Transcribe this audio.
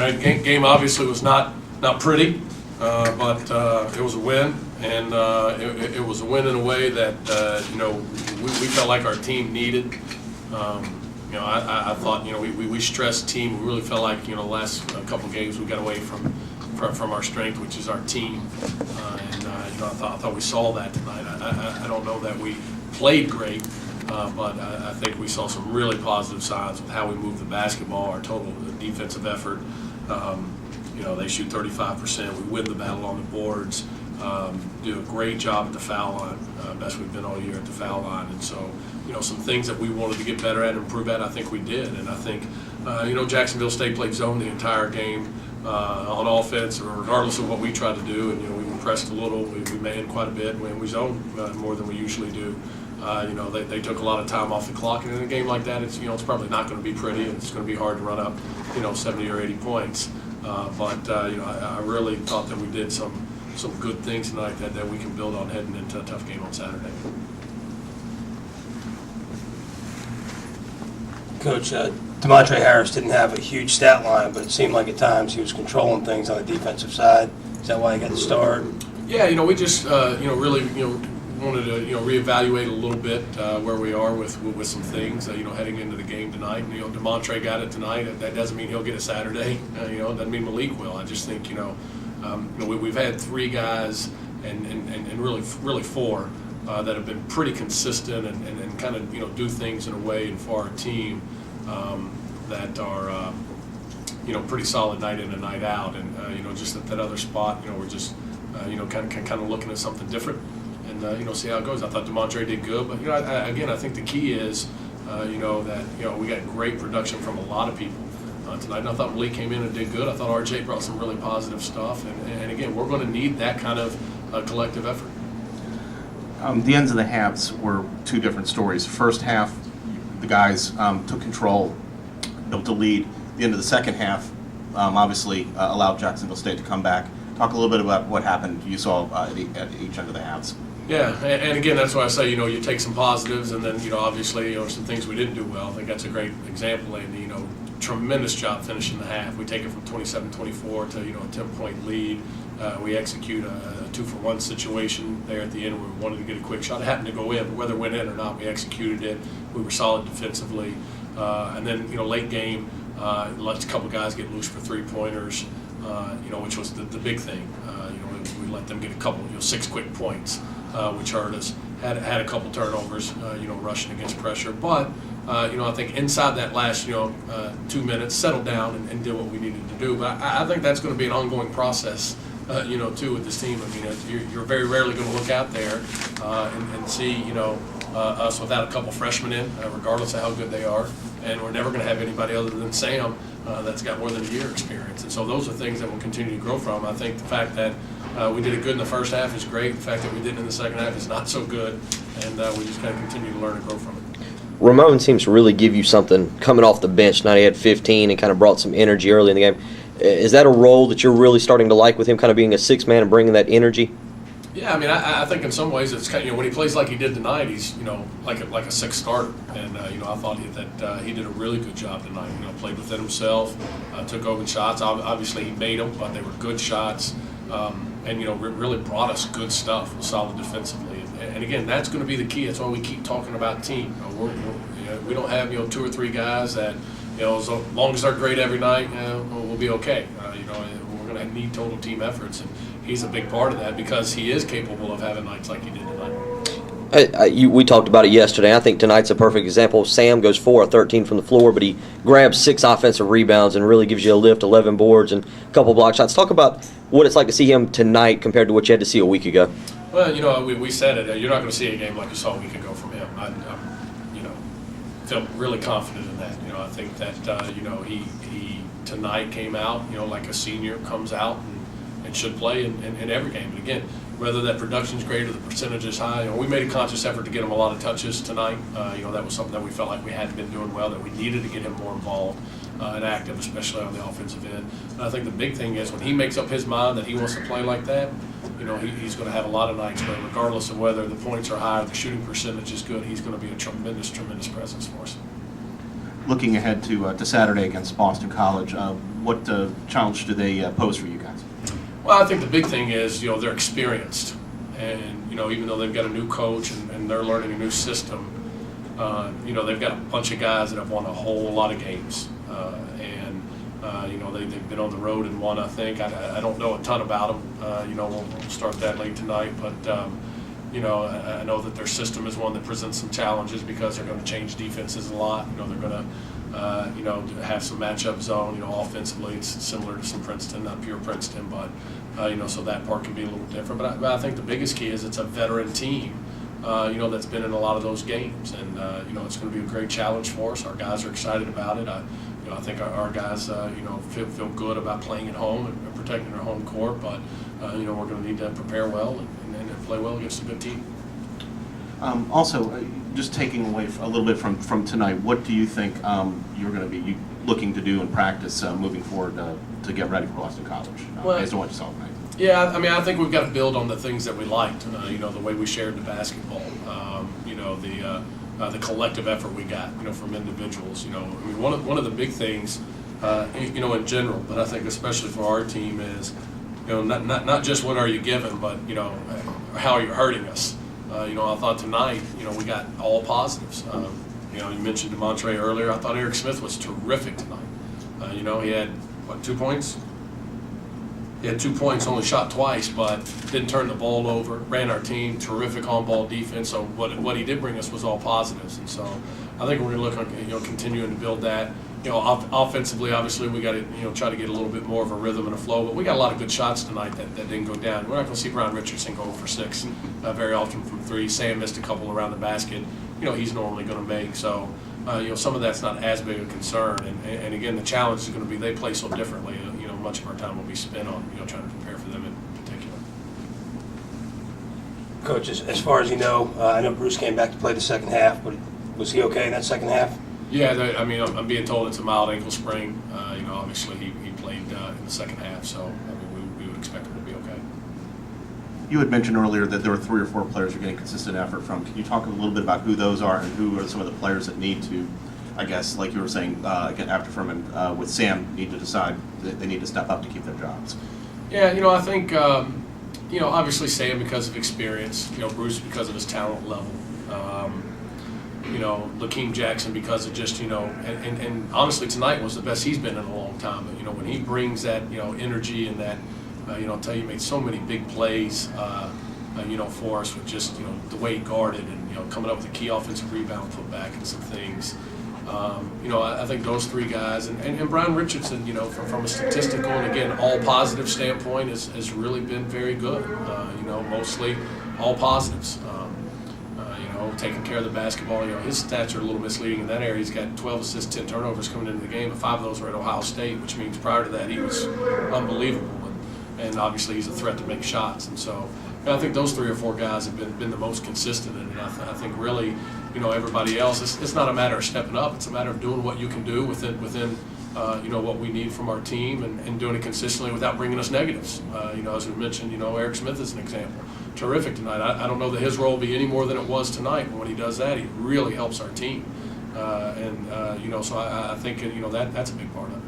Right, game obviously was not pretty, but it was a win, and it was a win in a way that we felt like our team needed. I thought we stressed team. We really felt like the last couple games we got away from our strength, which is our team, and I thought we saw that tonight. I don't know that we played great. But I think we saw some really positive signs with how we moved the basketball, our total defensive effort. They shoot 35%. We win the battle on the boards. Do a great job at the foul line. Best we've been all year at the foul line. And so, some things that we wanted to get better at and improve at, I think we did. And I think, Jacksonville State played zone the entire game on offense, regardless of what we tried to do. And, we pressed a little. We manned quite a bit. We zoned more than we usually do. They took a lot of time off the clock, and in a game like that, it's probably not going to be pretty, and it's going to be hard to run up 70 or 80 points. But I really thought that we did some good things tonight that we can build on heading into a tough game on Saturday. Coach, DeMontre Harris didn't have a huge stat line, but it seemed like at times he was controlling things on the defensive side. Is that why he got the start? Yeah, we just really wanted to reevaluate a little bit where we are with some things heading into the game tonight. DeMontre got it tonight. That doesn't mean he'll get it Saturday. It doesn't mean Malik will. I just think we've had three guys and really four that have been pretty consistent and kind of do things in a way and for our team that are pretty solid night in and night out. And just at that other spot, we're just kind of looking at something different. And see how it goes. I thought DeMontre did good, but I think the key is that we got great production from a lot of people tonight. And I thought Malik came in and did good. I thought RJ brought some really positive stuff, and again, we're going to need that kind of collective effort. The ends of the halves were two different stories. First half, the guys took control, built a lead. The end of the second half, obviously allowed Jacksonville State to come back. Talk a little bit about what happened you saw at each end of the halves. Yeah, and again, that's why I say, you take some positives, and then, obviously, some things we didn't do well. I think that's a great example, Andy. Tremendous job finishing the half. We take it from 27-24 to, a 10-point lead. We execute a 2-for-1 situation there at the end where we wanted to get a quick shot. It happened to go in, but whether it went in or not, we executed it. We were solid defensively. And then, late game, let a couple guys get loose for three-pointers, which was the big thing. We let them get a couple, 6 quick points, which hurt us. Had a couple turnovers, rushing against pressure. But, I think inside that last, 2 minutes, settled down and did what we needed to do. But I think that's going to be an ongoing process, too, with this team. I mean, you're very rarely going to look out there and see, us without a couple freshmen in, regardless of how good they are. And we're never going to have anybody other than Sam that's got more than a year experience. And so those are things that we'll continue to grow from. I think the fact that we did it good in the first half is great. The fact that we didn't in the second half is not so good. And we just got to continue to learn and grow from it. Ramon seems to really give you something coming off the bench. Now he had 15 and kind of brought some energy early in the game. Is that a role that you're really starting to like with him, kind of being a six-man and bringing that energy? Yeah, I mean, I think in some ways it's kind of, when he plays like he did tonight, he's, like a sixth starter. And, I thought that he did a really good job tonight. Played within himself, took open shots. Obviously he made them, but they were good shots. And, really brought us good stuff, solid defensively. And again, that's going to be the key. That's why we keep talking about team. We don't have, 2 or 3 guys that, as long as they're great every night, we'll be okay. We're going to need total team efforts. And he's a big part of that because he is capable of having nights like he did tonight. We talked about it yesterday. I think tonight's a perfect example. Sam goes 4 of 13 from the floor, but he grabs 6 offensive rebounds and really gives you a lift, 11 boards, and a couple block shots. Talk about what it's like to see him tonight compared to what you had to see a week ago. Well, we said it. You're not going to see a game like you saw a week ago from him. I feel really confident in that. I think that he tonight came out, like a senior comes out and should play in every game. And again, whether that production's great or the percentage is high, we made a conscious effort to get him a lot of touches tonight. That was something that we felt like we hadn't been doing well, that we needed to get him more involved and active, especially on the offensive end. And I think the big thing is when he makes up his mind that he wants to play like that, he's going to have a lot of nights, but regardless of whether the points are high or the shooting percentage is good, he's going to be a tremendous presence for us. Looking ahead to Saturday against Boston College, what challenge do they pose for you guys? Well, I think the big thing is, they're experienced. And, even though they've got a new coach and they're learning a new system, they've got a bunch of guys that have won a whole lot of games. They've been on the road and won, I think. I don't know a ton about them. We'll start that late tonight. But, I know that their system is one that presents some challenges because they're going to change defenses a lot. They're going to, have some matchup zone. Offensively, it's similar to some Princeton, not pure Princeton, but, so that part can be a little different. But I think the biggest key is it's a veteran team, that's been in a lot of those games. And, it's going to be a great challenge for us. Our guys are excited about it. I think our guys, feel good about playing at home and protecting their home court. But, we're going to need to prepare well and play well against a good team. Also, just taking away a little bit from tonight, what do you think you're going to be looking to do in practice moving forward to get ready for Boston College, based on what you saw tonight? Yeah, I think we've got to build on the things that we liked. The way we shared the basketball. The collective effort we got. From individuals. One of the big things. In general, but I think especially for our team is, not just what are you given, but how are you hurting us. I thought tonight, we got all positives. You mentioned DeMontre earlier. I thought Eric Smith was terrific tonight. He had, 2 points? He had 2 points, only shot twice, but didn't turn the ball over, ran our team, terrific on-ball defense. So what he did bring us was all positives. And so I think we're going to look on, continuing to build that. Offensively, obviously, we got to, try to get a little bit more of a rhythm and a flow. But we got a lot of good shots tonight that didn't go down. We're not going to see Brian Richardson go 0 for 6 very often from 3. Sam missed a couple around the basket. He's normally going to make. So, some of that's not as big a concern. And again, the challenge is going to be they play so differently. Much of our time will be spent on, trying to prepare for them in particular. Coach, as far as I know Bruce came back to play the second half, but was he okay in that second half? Yeah, I'm being told it's a mild ankle sprain. Obviously he played in the second half, so we would expect him to be okay. You had mentioned earlier that there were 3 or 4 players you're getting consistent effort from. Can you talk a little bit about who those are and who are some of the players that need to, I guess, like you were saying, again, after Furman with Sam, need to decide that they need to step up to keep their jobs? Yeah, I think, obviously Sam because of experience, Bruce because of his talent level, Lakeem Jackson because of just, and honestly tonight was the best he's been in a long time. But, when he brings that, energy and that, I'll tell you, he made so many big plays, for us with just, the way he guarded and, coming up with a key offensive rebound putback and some things. I think those 3 guys and Brian Richardson, from a statistical and again all positive standpoint has really been very good. Mostly all positives. Taking care of the basketball. His stats are a little misleading in that area. He's got 12 assists, 10 turnovers coming into the game, and 5 of those were at Ohio State, which means prior to that he was unbelievable. And obviously he's a threat to make shots. And so I think those 3 or 4 guys have been the most consistent. And I think really, everybody else, it's not a matter of stepping up. It's a matter of doing what you can do within what we need from our team and doing it consistently without bringing us negatives. As we mentioned, Eric Smith is an example. Terrific tonight. I don't know that his role will be any more than it was tonight. When he does that, he really helps our team. So I think, that's a big part of it.